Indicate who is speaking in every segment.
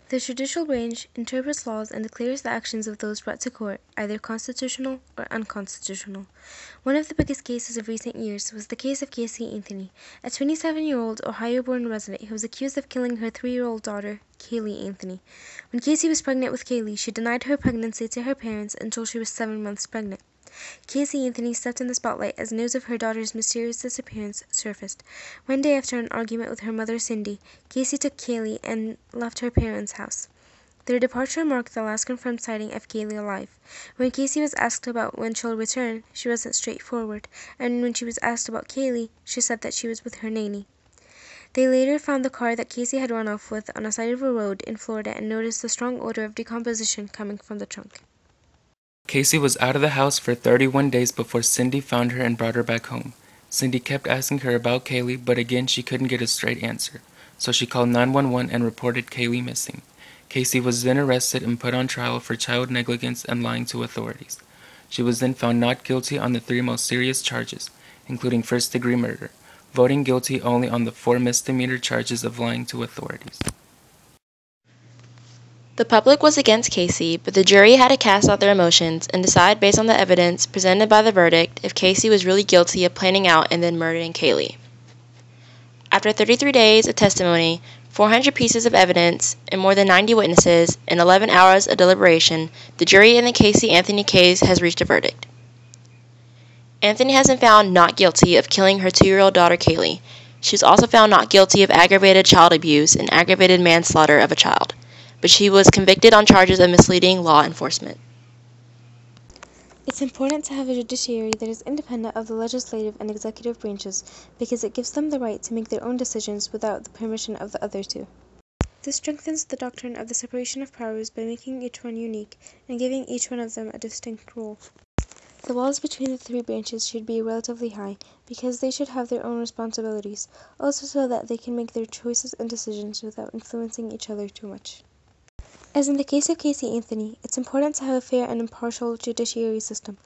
Speaker 1: The judicial branch interprets laws and declares the actions of those brought to court either constitutional or unconstitutional. One of the biggest cases of recent years was the case of Casey Anthony, a 27-year-old Ohio-born resident who was accused of killing her 3-year-old daughter, Kaylee Anthony. When Casey was pregnant with Kaylee, she denied her pregnancy to her parents until she was 7 months pregnant. Casey Anthony stepped in the spotlight as news of her daughter's mysterious disappearance surfaced. One day after an argument with her mother Cindy, Casey took Kaylee and left her parents' house. Their departure marked the last confirmed sighting of Kaylee alive. When Casey was asked about when she'll return, she wasn't straightforward, and when she was asked about Kaylee, she said that she was with her nanny. They later found the car that Casey had run off with on a side of a road in Florida and noticed the strong odor of decomposition coming from the trunk.
Speaker 2: Casey was out of the house for 31 days before Cindy found her and brought her back home. Cindy kept asking her about Kaylee, but again she couldn't get a straight answer, so she called 911 and reported Kaylee missing. Casey was then arrested and put on trial for child negligence and lying to authorities. She was then found not guilty on the 3 most serious charges, including first-degree murder, voting guilty only on the 4 misdemeanor charges of lying to authorities.
Speaker 3: The public was against Casey, but the jury had to cast out their emotions and decide based on the evidence presented by the verdict if Casey was really guilty of planning out and then murdering Kaylee. After 33 days of testimony, 400 pieces of evidence, and more than 90 witnesses, and 11 hours of deliberation, the jury in the Casey Anthony case has reached a verdict. Anthony has been found not guilty of killing her 2-year-old daughter Kaylee. She was also found not guilty of aggravated child abuse and aggravated manslaughter of a child, but she was convicted on charges of misleading law enforcement.
Speaker 1: It's important to have a judiciary that is independent of the legislative and executive branches because it gives them the right to make their own decisions without the permission of the other two. This strengthens the doctrine of the separation of powers by making each one unique and giving each one of them a distinct role. The walls between the 3 branches should be relatively high because they should have their own responsibilities, also so that they can make their choices and decisions without influencing each other too much. As in the case of Casey Anthony, it's important to have a fair and impartial judiciary system.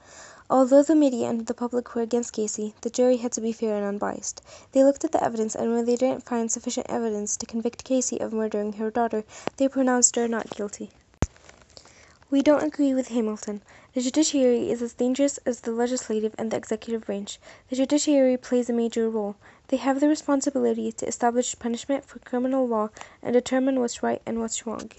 Speaker 1: Although the media and the public were against Casey, the jury had to be fair and unbiased. They looked at the evidence, and when they didn't find sufficient evidence to convict Casey of murdering her daughter, they pronounced her not guilty. We don't agree with Hamilton. The judiciary is as dangerous as the legislative and the executive branch. The judiciary plays a major role. They have the responsibility to establish punishment for criminal law and determine what's right and what's wrong.